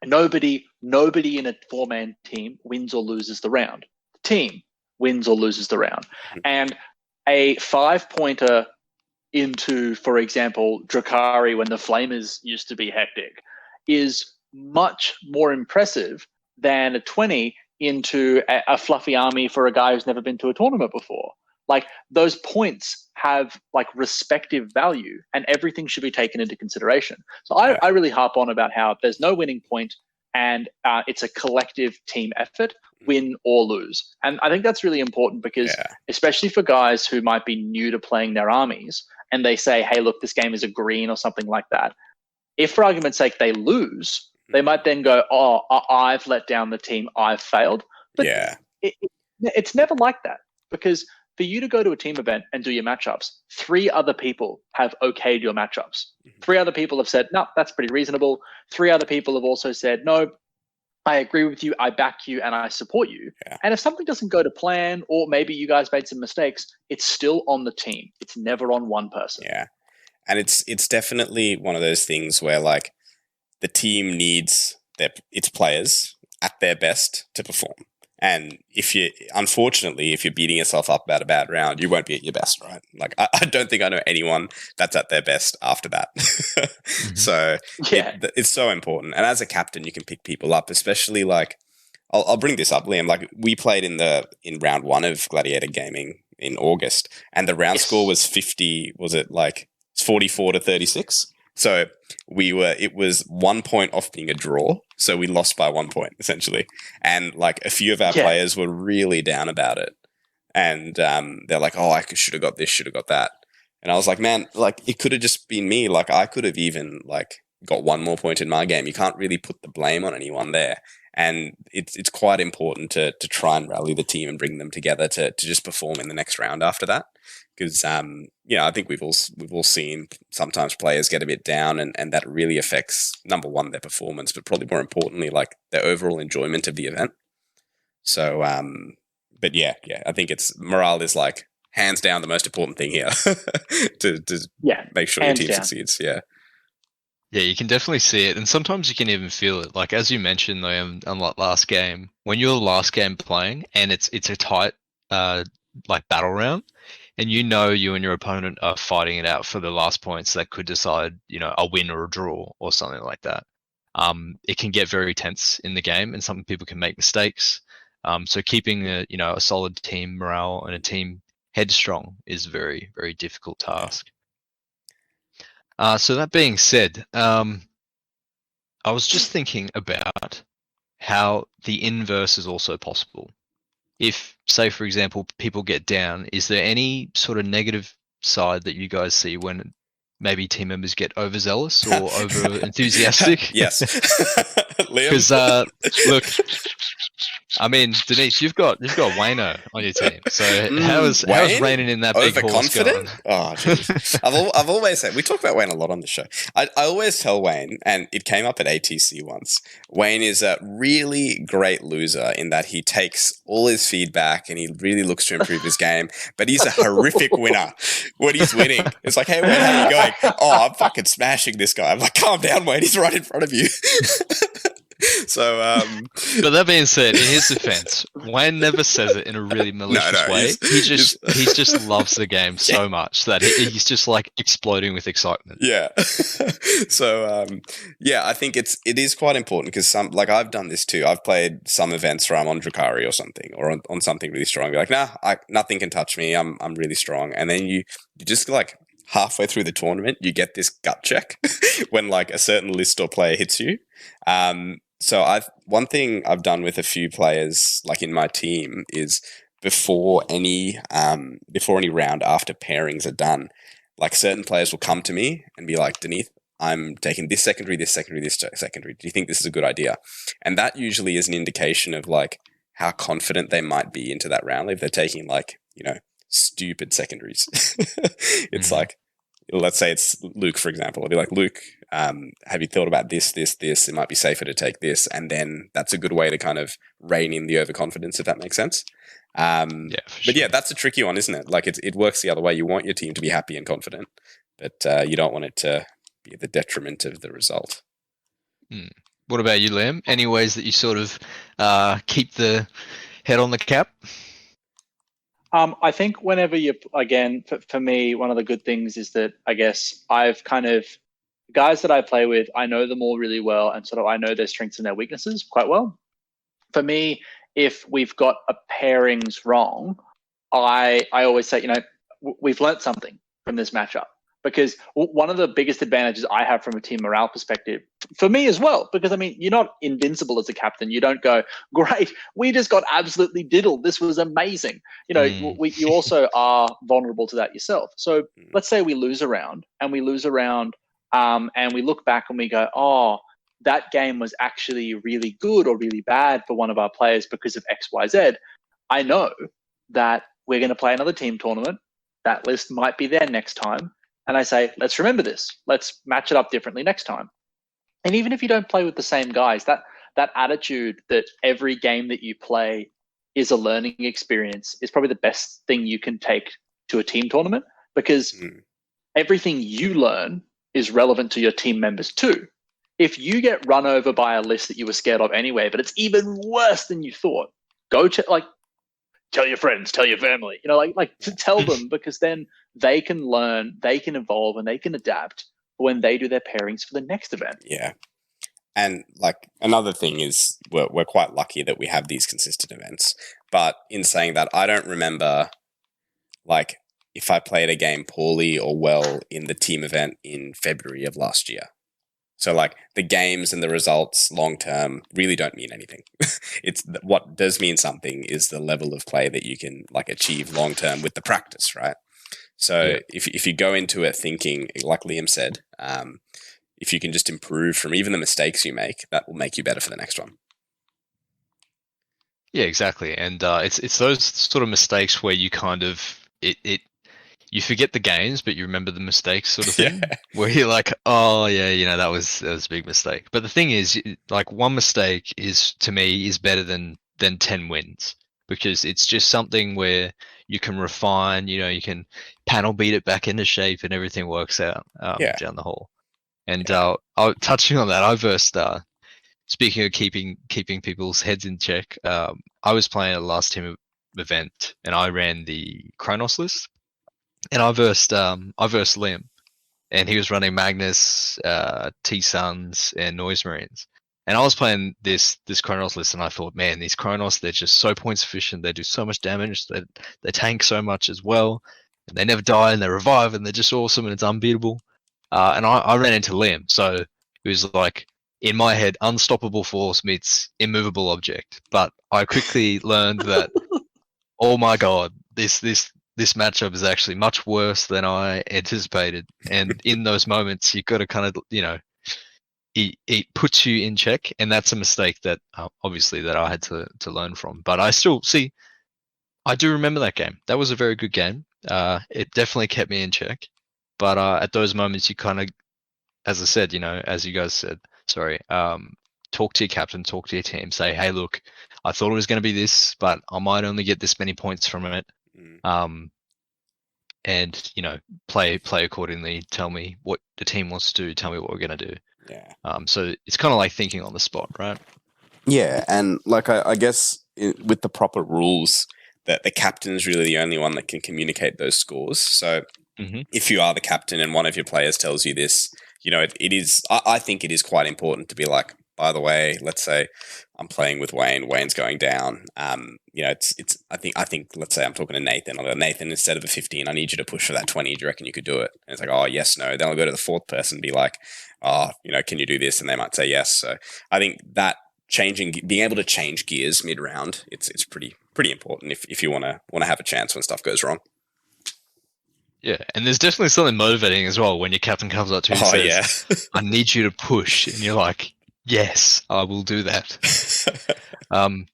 nobody in a 4-man team wins or loses the round. The team wins or loses the round. And a 5-pointer into, for example, Drakari when the Flamers used to be hectic is much more impressive than a 20 into a fluffy army for a guy who's never been to a tournament before. Like, those points have like respective value, and everything should be taken into consideration. So I really harp on about how there's no winning point, and it's a collective team effort, win or lose. And I think that's really important because especially for guys who might be new to playing their armies and they say, hey, look, this game is a green or something like that. If for argument's sake they lose, they might then go, oh, I've let down the team, I've failed. But it's never like that, because for you to go to a team event and do your matchups, 3 other people have okayed your matchups. 3 other people have said, no, that's pretty reasonable. 3 other people have also said, no, I agree with you, I back you, and I support you. And if something doesn't go to plan, or maybe you guys made some mistakes, it's still on the team. It's never on one person.
Yeah. And it's definitely one of those things where, like, the team needs its players at their best to perform. And unfortunately, if you're beating yourself up about a bad round, you won't be at your best, right? Like, I don't think I know anyone that's at their best after that. So it's so important. And as a captain, you can pick people up, especially like, I'll bring this up, Liam. Like, we played in round 1 of Gladiator Gaming in August, and the round score was 44 to 36. So it was 1 point off being a draw. So we lost by 1 point, essentially. And like, a few of our players were really down about it. And they're like, oh, I should have got this, should have got that. And I was like, man, like, it could have just been me. Like, I could have even like got 1 more point in my game. You can't really put the blame on anyone there. And it's quite important to try and rally the team and bring them together to just perform in the next round after that. Because I think we've all seen sometimes players get a bit down, and that really affects, number one, their performance, but probably more importantly, like, their overall enjoyment of the event. So, but I think morale is like hands down the most important thing here to make sure your team succeeds. Yeah.
Yeah, you can definitely see it, and sometimes you can even feel it. Like, as you mentioned, though, unlike last game, when you're the last game playing and it's a tight like battle round, and you and your opponent are fighting it out for the last points that could decide, a win or a draw or something like that. It can get very tense in the game, and some people can make mistakes. So keeping a solid team morale and a team headstrong is a very, very difficult task. So that being said, I was just thinking about how the inverse is also possible. If, say, for example, people get down, is there any sort of negative side that you guys see when maybe team members get overzealous or over enthusiastic?
Yes. Liam?
Because look, I mean, Denise, you've got Wayno on your team. So how's reining in that big horse going?
Oh, geez. I've always said, we talk about Wayne a lot on the show. I always tell Wayne, and it came up at ATC once, Wayne is a really great loser in that he takes all his feedback and he really looks to improve his game, but he's a horrific winner when he's winning. It's like, hey, Wayne, how are you going? Oh, I'm fucking smashing this guy. I'm like, calm down, Wayne. He's right in front of you. So,
but that being said, in his defense, Wayne never says it in a really malicious way. He just loves the game so much that he's just like exploding with excitement.
Yeah. So, I think it is quite important because I've done this too. I've played some events where I'm on Drakari or something, or on something really strong. You're like, nothing can touch me. I'm really strong. And then you just like halfway through the tournament, you get this gut check when like a certain list or player hits you. So one thing I've done with a few players, like in my team, is before any round after pairings are done, like certain players will come to me and be like, Denise, I'm taking this secondary, this secondary, this secondary. Do you think this is a good idea? And that usually is an indication of like how confident they might be into that round. If they're taking like, stupid secondaries, it's like, let's say it's Luke, for example. I'll be like, Luke, have you thought about this? It might be safer to take this. And then that's a good way to kind of rein in the overconfidence, if that makes sense. But yeah, that's a tricky one, isn't it? Like it works the other way. You want your team to be happy and confident, but you don't want it to be at the detriment of the result.
What about you, Liam? Any ways that you sort of keep the head on the cap?
I think whenever again, for me, one of the good things is that I guess I've kind of, guys that I play with, I know them all really well, and sort of I know their strengths and their weaknesses quite well. For me, if we've got a pairings wrong, I always say, we've learnt something from this matchup. Because one of the biggest advantages I have from a team morale perspective, for me as well, because I mean, you're not invincible as a captain. You don't go, great, we just got absolutely diddled. This was amazing. You also are vulnerable to that yourself. So let's say we lose a round and we look back and we go, oh, that game was actually really good or really bad for one of our players because of X, Y, Z. I know that we're going to play another team tournament. That list might be there next time. And I say, let's remember this. Let's match it up differently next time. And even if you don't play with the same guys, that attitude that every game that you play is a learning experience is probably the best thing you can take to a team tournament, because everything you learn is relevant to your team members too. If you get run over by a list that you were scared of anyway, but it's even worse than you thought, go to tell your friends, tell your family, to tell them, because then they can learn, they can evolve, and they can adapt when they do their pairings for the next event.
Yeah. And like another thing is we're quite lucky that we have these consistent events. But in saying that, I don't remember like if I played a game poorly or well in the team event in February of last year. So like the games and the results long term really don't mean anything. It's what does mean something is the level of play that you can like achieve long term with the practice, right? So if you go into it thinking, like Liam said, if you can just improve from even the mistakes you make, that will make you better for the next one.
Yeah, exactly. And it's those sort of mistakes where you kind of you forget the games, but you remember the mistakes, sort of thing. Yeah. Where you're like, oh yeah, that was a big mistake. But the thing is, like one mistake is to me is better than 10 wins, because it's just something where you can refine. You can panel beat it back into shape, and everything works out down the hole. And touching on that, I versed. Speaking of keeping people's heads in check, I was playing a last team event, and I ran the Kronos list. And I versed Liam, and he was running Magnus, T-Suns, and Noise Marines. And I was playing this Kronos list, and I thought, man, these Kronos, they're just so points efficient. They do so much damage. They tank so much as well. And they never die, and they revive, and they're just awesome, and it's unbeatable. And I ran into Liam, so it was like, in my head, unstoppable force meets immovable object. But I quickly learned that, oh my god, this matchup is actually much worse than I anticipated. And in those moments, you've got to kind of, it puts you in check. And that's a mistake that obviously that I had to learn from. But I still I do remember that game. That was a very good game. It definitely kept me in check. But at those moments, you kind of, as I said, as you guys said, talk to your captain, talk to your team, say, hey, look, I thought it was going to be this, but I might only get this many points from it. And play accordingly. Tell me what the team wants to do. Tell me what we're going to do.
Yeah.
So it's kind of like thinking on the spot, right?
Yeah, and like I guess with the proper rules, that the captain is really the only one that can communicate those scores. So if you are the captain and one of your players tells you this, it is. I think it is quite important to be like, by the way, let's say I'm playing with Wayne. Wayne's going down. It's. I think. Let's say I'm talking to Nathan. I'll go, Nathan, instead of a 15, I need you to push for that 20. Do you reckon you could do it? And it's like, oh yes, no. Then I'll go to the fourth person and be like, oh, can you do this? And they might say yes. So I think that being able to change gears mid round, it's pretty important if you want to have a chance when stuff goes wrong.
Yeah, and there's definitely something motivating as well when your captain comes up to you and says,
yeah.
"I need you to push," and you're like, "Yes, I will do that." Um,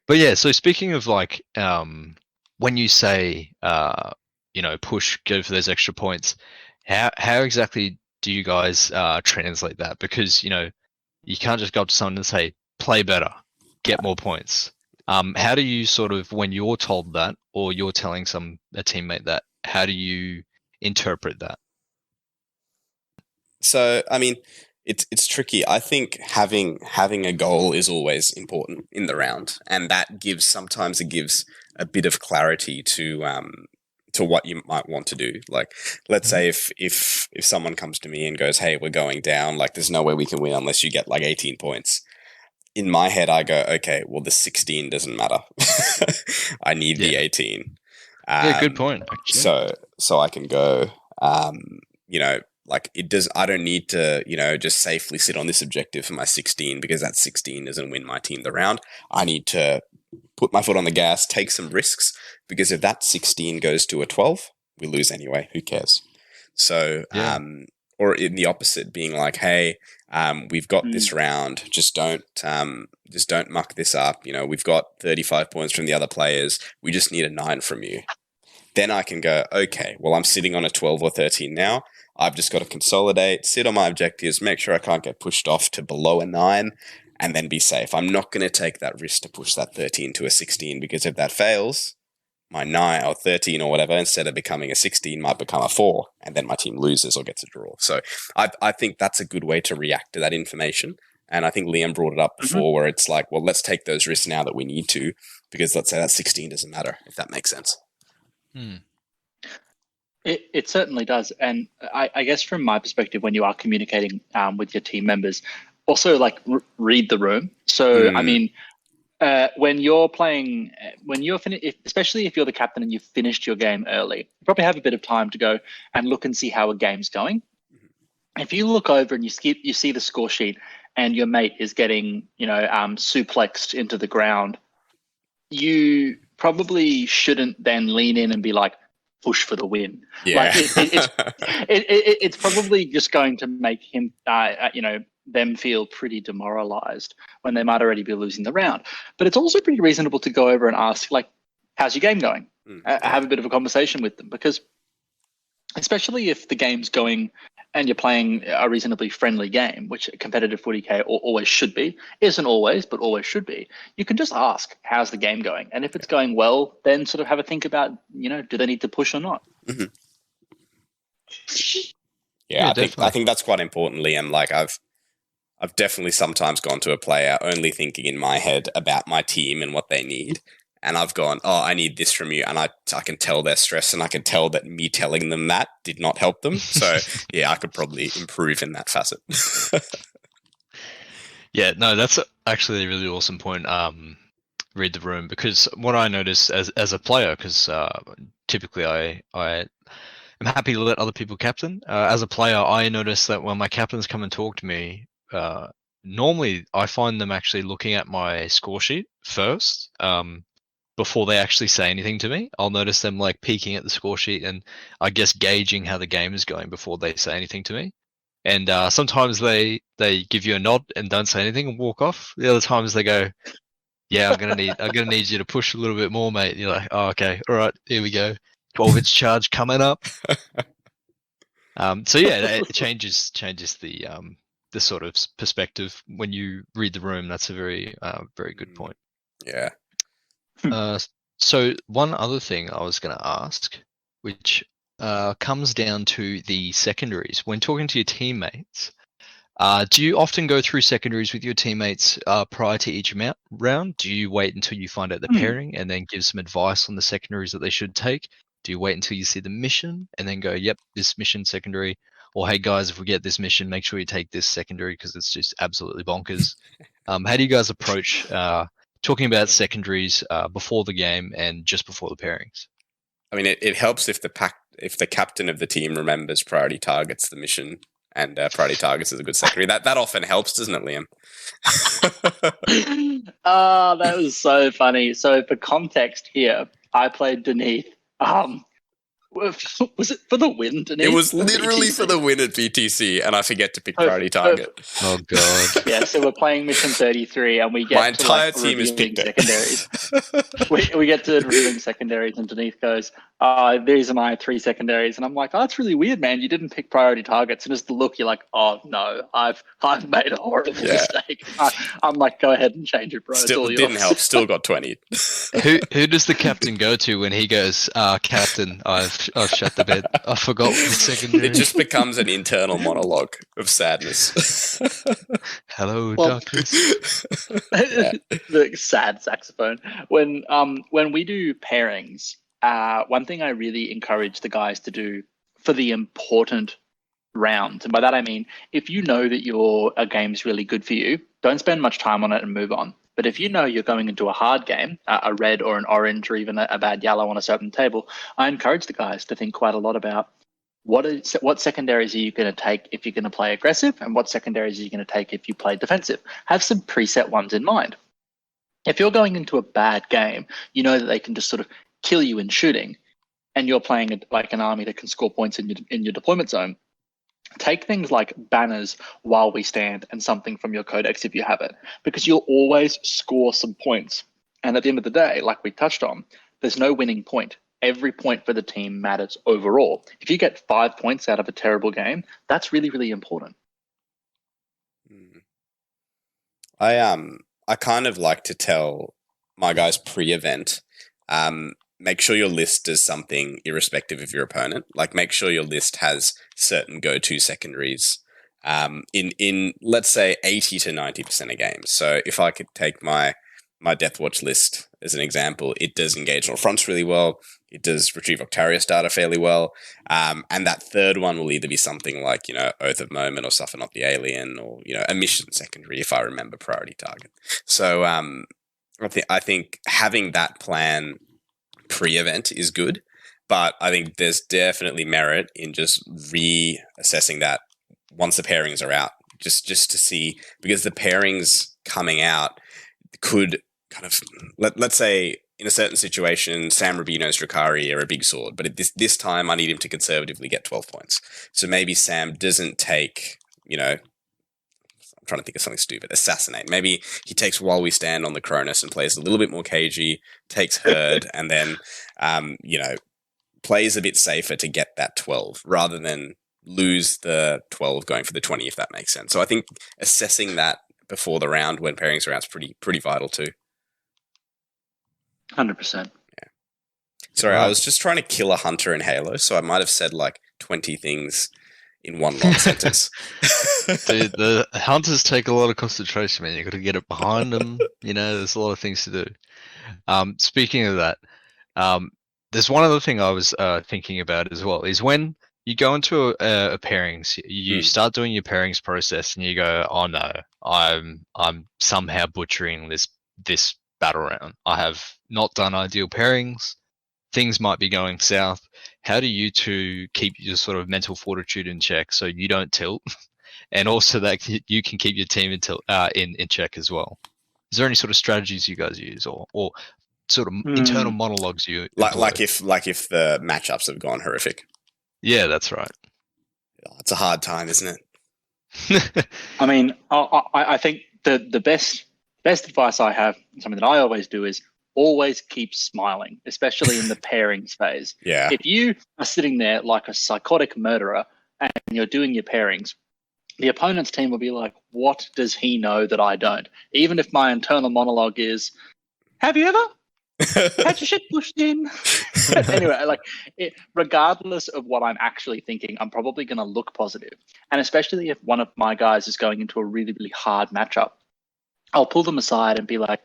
but yeah, so speaking of like, when you say, push, go for those extra points, how exactly do you guys translate that? Because you can't just go up to someone and say, "Play better, get more points." How do you sort of, when you're told that, or you're telling a teammate that, how do you interpret that?
So, I mean, it's tricky. I think having a goal is always important in the round, and that sometimes it gives a bit of clarity to what you might want to do. Like, let's say if someone comes to me and goes, "Hey, we're going down. Like, there's no way we can win unless you get like 18 points." In my head, I go, "Okay, well, the 16 doesn't matter. I need the 18."
Yeah, good point. Actually.
So I can go, like it does. I don't need to, just safely sit on this objective for my 16 because that 16 doesn't win my team the round. I need to put my foot on the gas, take some risks, because if that 16 goes to a 12, we lose anyway. Who cares? So,
Yeah.
or in the opposite, being like, "Hey, we've got this round. Just don't muck this up. We've got 35 points from the other players. We just need a 9 from you." Then I can go, "Okay, well, I'm sitting on a 12 or 13 now. I've just got to consolidate, sit on my objectives, make sure I can't get pushed off to below a 9, and then be safe. I'm not going to take that risk to push that 13 to a 16, because if that fails, my 9 or 13 or whatever, instead of becoming a 16, might become a 4, and then my team loses or gets a draw." So I think that's a good way to react to that information. And I think Liam brought it up before, where it's like, well, let's take those risks now that we need to, because let's say that 16 doesn't matter, if that makes sense.
It certainly does. And I guess from my perspective, when you are communicating with your team members, also like read the room. So, I mean, when you're playing, especially if you're the captain and you've finished your game early, you probably have a bit of time to go and look and see how a game's going. If you look over and you see the score sheet and your mate is getting, suplexed into the ground, you probably shouldn't then lean in and be like, push for the win.
Yeah.
Like it's probably just going to make him, them feel pretty demoralized when they might already be losing the round. But it's also pretty reasonable to go over and ask, like, how's your game going? Have a bit of a conversation with them, because especially if the game's going and you're playing a reasonably friendly game, which a competitive footy always should be, isn't always, but always should be, you can just ask, how's the game going? And if it's going well, then sort of have a think about, do they need to push or not?
Mm-hmm. Yeah, I think that's quite important, Liam. Like I've definitely sometimes gone to a player only thinking in my head about my team and what they need. And I've gone, "Oh, I need this from you." And I can tell they're stressed, and I can tell that me telling them that did not help them. So, yeah, I could probably improve in that facet.
Yeah, no, that's actually a really awesome point. Read the room, because what I notice as a player, because typically I am happy to let other people captain. As a player, I notice that when my captains come and talk to me, normally I find them actually looking at my score sheet first. Before they actually say anything to me, I'll notice them like peeking at the score sheet and I guess gauging how the game is going before they say anything to me. And sometimes they give you a nod and don't say anything and walk off. The other times they go, "Yeah, I'm gonna need you to push a little bit more, mate." And you're like, "Oh, okay, all right, here we go. 12-inch charge coming up." So yeah, it changes the sort of perspective when you read the room. That's a very very good point.
Yeah.
So one other thing I was going to ask, which comes down to the secondaries. When talking to your teammates, do you often go through secondaries with your teammates prior to each round? Do you wait until you find out the pairing and then give some advice on the secondaries that they should take? Do you wait until you see the mission and then go, "Yep, this mission secondary," or "Hey guys, if we get this mission, make sure you take this secondary because it's just absolutely bonkers"? How do you guys approach talking about secondaries before the game and just before the pairings?
I mean, it helps if the captain of the team remembers priority targets, the mission, and priority targets is a good secondary. That often helps, doesn't it, Liam?
That was so funny. So for context here, I played Denise. Was it for the win, Denise?
It was literally for the win at BTC, and I forget to pick
Oh,
priority target.
Oh god.
Yeah, so we're playing mission 33, and we get
My entire
to
team is
reviewing
picked it.
secondaries. We get to reviewing secondaries, and Denise goes, "These are my 3 secondaries," and I'm like, "Oh, that's really weird, man. You didn't pick priority targets." And just the look, you're like, "Oh no, I've made a horrible mistake." I'm like, "Go ahead and change it, bro.
Still,
it's all
didn't
yours."
help. Still got 20.
Who does the captain go to when he goes, Captain, I've shut the bed. I forgot the secondary.
It just becomes an internal monologue of sadness.
Hello,
Well,
darkness.
The sad saxophone. When we do pairings, one thing I really encourage the guys to do for the important rounds, and by that I mean if you know that a game's really good for you, don't spend much time on it and move on. But if you know you're going into a hard game, a red or an orange or even a bad yellow on a certain table, I encourage the guys to think quite a lot about what secondaries are you going to take if you're going to play aggressive, and what secondaries are you going to take if you play defensive. Have some preset ones in mind. If you're going into a bad game, you know that they can just sort of kill you in shooting, and you're playing like an army that can score points in your deployment zone. Take things like banners while we stand and something from your codex if you have it, because you'll always score some points. And at the end of the day, like we touched on, there's no winning point. Every point for the team matters overall. If you get 5 points out of a terrible game, that's really, really important.
I kind of like to tell my guys pre-event, make sure your list does something irrespective of your opponent. Like, make sure your list has certain go-to secondaries in let's say 80 to 90% of games. So if I could take my Deathwatch list as an example, it does engage on fronts really well. It does retrieve Octarius data fairly well. And that third one will either be something like, Oath of Moment or Suffer Not the Alien, or, a mission secondary, if I remember priority target. So I think having that plan pre-event is good, but I think there's definitely merit in just reassessing that once the pairings are out, just to see, because the pairings coming out could kind of, let's say in a certain situation, Sam Rubino's Drakari are a big sword, but at this time I need him to conservatively get 12 points. So maybe Sam doesn't take, I'm trying to think of something stupid, Assassinate. Maybe he takes While We Stand on the Cronus and plays a little bit more cagey, takes Herd, and then, plays a bit safer to get that 12 rather than lose the 12 going for the 20, if that makes sense. So I think assessing that before the round when pairings are out is pretty vital too.
100%.
Yeah. Sorry, I was just trying to kill a hunter in Halo, so I might have said like 20 things in one long sentence.
Dude, the hunters take a lot of concentration, man. You got to get it behind them. There's a lot of things to do. Speaking of that, there's one other thing I was thinking about as well, is when you go into a pairings, you start doing your pairings process, and you go, "Oh no, I'm somehow butchering this battle round. I have not done ideal pairings. Things might be going south." How do you two keep your sort of mental fortitude in check so you don't tilt, and also that you can keep your team in check as well? Is there any sort of strategies you guys use, or sort of internal monologues you
like if the matchups have gone horrific?
Yeah, that's right.
It's a hard time, isn't it?
I mean, I think the best advice I have, something that I always do, is always keep smiling, especially in the pairings phase.
Yeah.
If you are sitting there like a psychotic murderer and you're doing your pairings, the opponent's team will be like, "What does he know that I don't?" Even if my internal monologue is, "Have you ever had your shit pushed in?" Anyway, regardless of what I'm actually thinking, I'm probably going to look positive. And especially if one of my guys is going into a really, really hard matchup, I'll pull them aside and be like,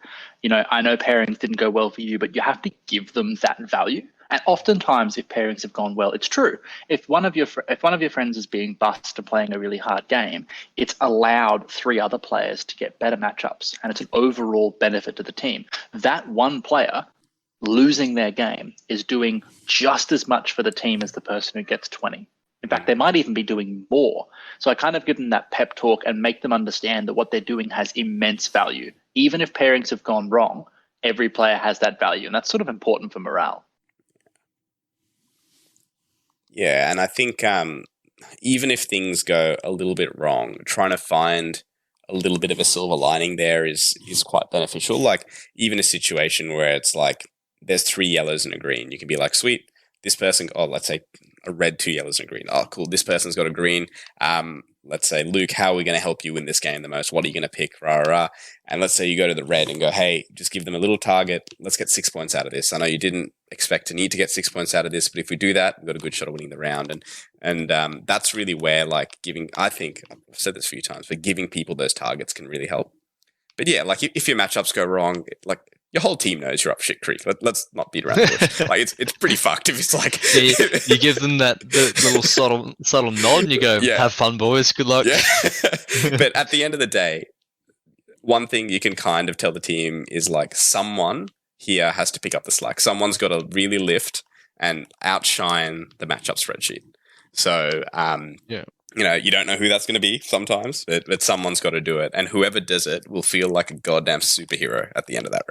"I know pairings didn't go well for you, but you have to give them that value." And oftentimes, if pairings have gone well, it's true. If one of your friends is being bussed and playing a really hard game, it's allowed 3 other players to get better matchups, and it's an overall benefit to the team. That one player losing their game is doing just as much for the team as the person who gets 20. In fact, they might even be doing more. So I kind of give them that pep talk and make them understand that what they're doing has immense value. Even if pairings have gone wrong, every player has that value, and that's sort of important for morale.
Yeah, and I think even if things go a little bit wrong, trying to find a little bit of a silver lining there is quite beneficial. Like even a situation where it's like there's 3 yellows and a green, you can be like, sweet, this person. Oh, let's say a red, 2 yellows and a green. Oh, cool, this person's got a green. Let's say, Luke, how are we going to help you win this game the most? What are you going to pick? Rah, rah, rah. And let's say you go to the red and go, hey, just give them a little target. Let's get 6 points out of this. I know you didn't expect to need to get 6 points out of this, but if we do that, we've got a good shot of winning the round. And that's really where like giving, I think, I've said this a few times, but giving people those targets can really help. But yeah, like if your matchups go wrong, like your whole team knows you're up shit creek. Let's not beat around the bush. Like it's pretty fucked if it's like
you give them the little subtle nod and you go, have fun, boys. Good luck.
Yeah. But at the end of the day, one thing you can kind of tell the team is like someone here has to pick up the slack. Someone's got to really lift and outshine the matchup spreadsheet. So, you don't know who that's going to be sometimes, but someone's got to do it. And whoever does it will feel like a goddamn superhero at the end of that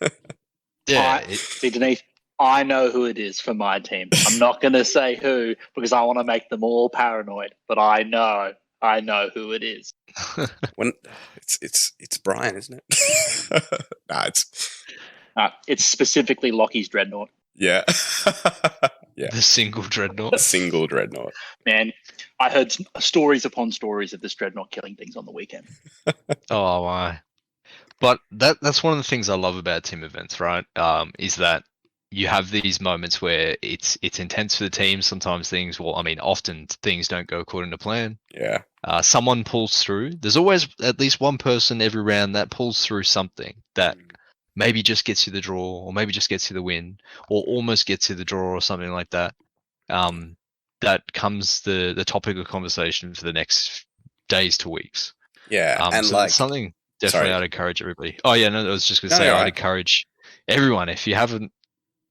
round.
Denise, I know who it is for my team. I'm not going to say who because I want to make them all paranoid, but I know who it is.
When it's Brian, isn't it? Nah,
it's specifically Lockie's Dreadnought.
Yeah. Yeah.
The single Dreadnought.
Single Dreadnought.
Man, I heard stories upon stories of this Dreadnought killing things on the weekend.
Oh, why? But that's one of the things I love about team events, right? Is that you have these moments where it's intense for the team. Sometimes often things don't go according to plan.
Yeah.
Someone pulls through. There's always at least one person every round that pulls through something that maybe just gets you the draw, or maybe just gets you the win, or almost gets you the draw, or something like that. That comes the topic of conversation for the next days to weeks.
Yeah, and
so it's something definitely I'd encourage everybody. Oh yeah, no, I was just going to say I'd encourage everyone, if you haven't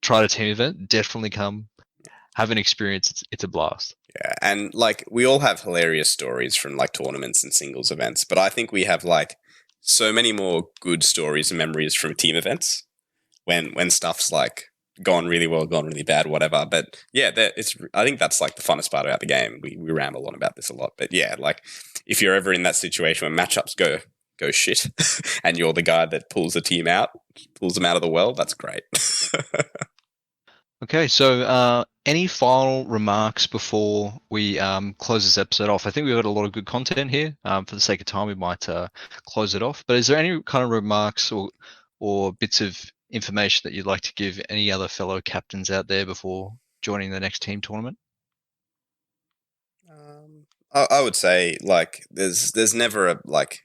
tried a team event, definitely come have an experience. It's a blast.
Yeah, and like we all have hilarious stories from like tournaments and singles events, but I think we have like so many more good stories and memories from team events when stuff's like gone really well, gone really bad, whatever. But yeah, I think that's like the funnest part about the game. We ramble on about this a lot, but yeah, like if you're ever in that situation where matchups go shit and you're the guy that pulls them out of the well, that's great.
Okay, so any final remarks before we close this episode off? I think we've got a lot of good content here. For the sake of time, we might close it off. But is there any kind of remarks or bits of information that you'd like to give any other fellow captains out there before joining the next team tournament?
I would say like there's never a like.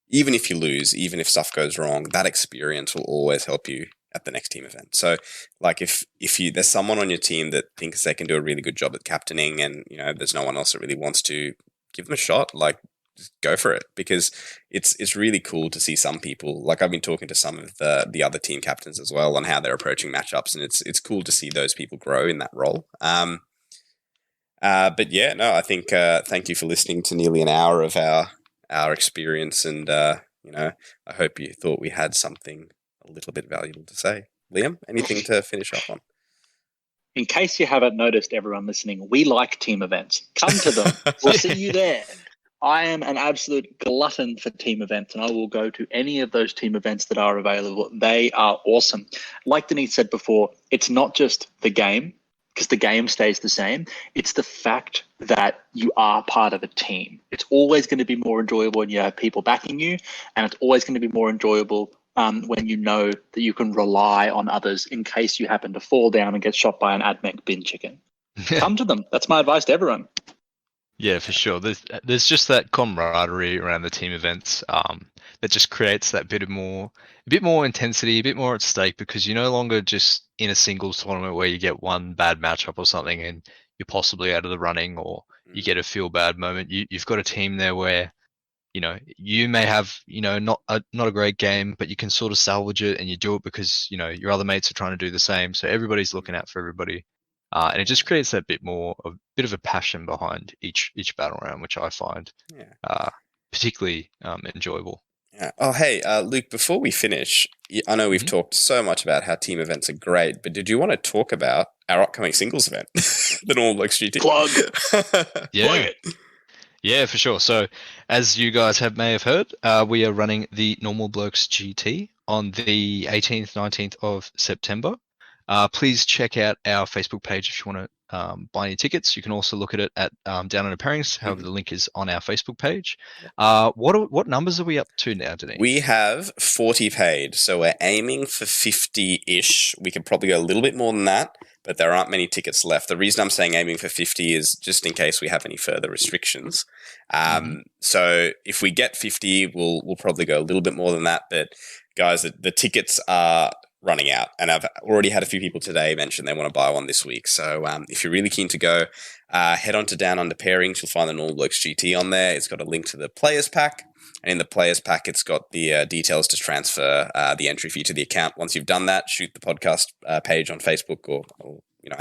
Even if you lose, even if stuff goes wrong, that experience will always help you at the next team event. So like if there's someone on your team that thinks they can do a really good job at captaining and there's no one else that really wants to, give them a shot, like just go for it, because it's really cool to see some people, like I've been talking to some of the other team captains as well on how they're approaching matchups, and it's cool to see those people grow in that role. But yeah, no, I think thank you for listening to nearly an hour of our experience, and I hope you thought we had something a little bit valuable to say. Liam, anything to finish up on?
In case you haven't noticed, everyone listening, we like team events. Come to them. We'll see you there. I am an absolute glutton for team events, and I will go to any of those team events that are available. They are awesome. Like Denise said before, it's not just the game, because the game stays the same. It's the fact that you are part of a team. It's always going to be more enjoyable when you have people backing you, and it's always going to be more enjoyable when you know that you can rely on others in case you happen to fall down and get shot by an AdMech bin chicken. Come to them. That's my advice to everyone.
Yeah, for sure. There's just that camaraderie around the team events that just creates that bit more intensity, a bit more at stake, because you're no longer just in a singles tournament where you get one bad matchup or something and you're possibly out of the running, or you get a feel bad moment. You've got a team there where you may have not a great game, but you can sort of salvage it, and you do it because your other mates are trying to do the same. So everybody's looking out for everybody. And it just creates that bit of a passion behind each battle round, which I find particularly enjoyable.
Yeah. Oh, hey, Luke, before we finish, I know we've talked so much about how team events are great, but did you want to talk about our upcoming singles event, the Normal Blokes GT.
Plug.
Yeah.
Plug it.
Yeah, for sure. So, as you guys may have heard, we are running the Normal Blokes GT on the 18th, 19th of September. Please check out our Facebook page if you want to buy any tickets. You can also look at it at down under Pairings. However, the link is on our Facebook page. What numbers are we up to now, Denise?
We have 40 paid, so we're aiming for 50-ish. We could probably go a little bit more than that, but there aren't many tickets left. The reason I'm saying aiming for 50 is just in case we have any further restrictions. So if we get 50, we'll probably go a little bit more than that. But guys, the tickets are running out, and I've already had a few people today mention they want to buy one this week. So if you're really keen to go, head on to Down Under Pairings. You'll find the Normal Blokes GT on there. It's got a link to the Players Pack. And in the Players Pack, it's got the details to transfer the entry fee to the account. Once you've done that, shoot the podcast page on Facebook or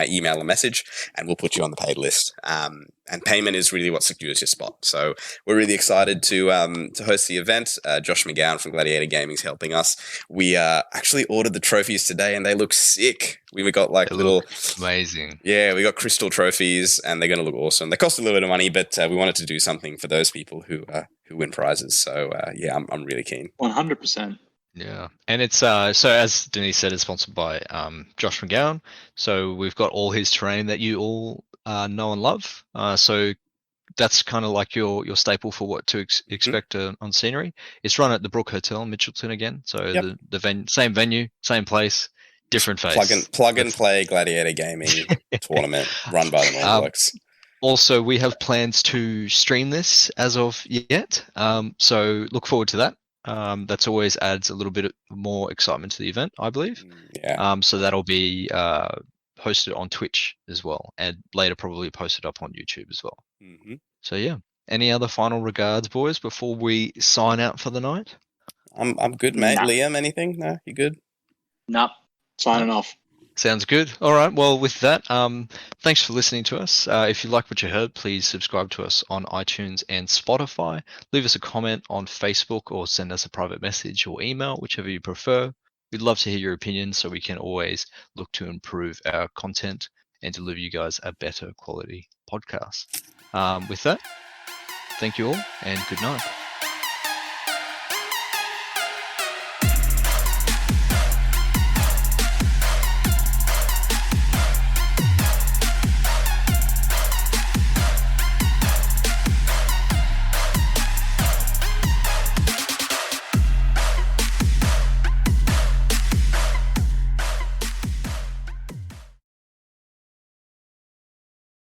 email a message, and we'll put you on the paid list. And payment is really what secures your spot. So we're really excited to host the event. Josh Mcgowan from Gladiator Gaming is helping us. We actually ordered the trophies today, and they look sick. We got like little
amazing.
Yeah, we got crystal trophies, and they're going to look awesome. They cost a little bit of money, but we wanted to do something for those people who win prizes. So yeah, I'm really keen.
100%.
Yeah, and it's so as Denise said, it's sponsored by Josh Mcgowan. So we've got all his terrain that you all know and love. So that's kind of like your staple for what to expect on scenery. It's run at the Brook Hotel in Mitchelton again. So the same venue, same place, different face.
Plug and play Gladiator Gaming tournament run by the Normal Blokes.
Also, we have plans to stream this as of yet. So look forward to that. That's always adds a little bit more excitement to the event, I believe.
Yeah.
So that'll be hosted on Twitch as well, and later probably posted up on YouTube as well. So yeah. Any other final regards, boys, before we sign out for the night?
I'm good, mate. Nah. Liam, anything? No, you good?
Nope. Signing off.
Sounds good. All right. Well, with that, thanks for listening to us. If you like what you heard, please subscribe to us on iTunes and Spotify. Leave us a comment on Facebook or send us a private message or email, whichever you prefer. We'd love to hear your opinions so we can always look to improve our content and deliver you guys a better quality podcast. With that, thank you all and good night.